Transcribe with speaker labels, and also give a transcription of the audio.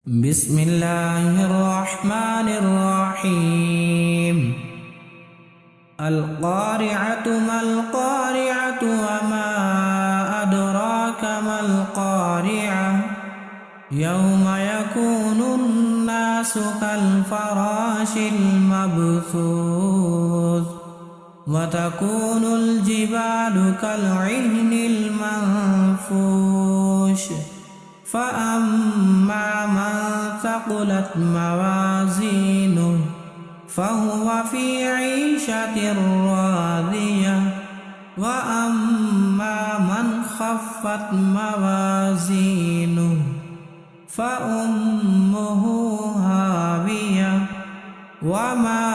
Speaker 1: بسم الله الرحمن الرحيم القارعة ما القارعة وما أدراك ما القارعة يوم يكون الناس كالفراش المبثوث وتكون الجبال كالعهن المنفوش فأما من ثقلت موازينه فهو في عيشة راضية وأما من خفت موازينه فأمه هاوية وما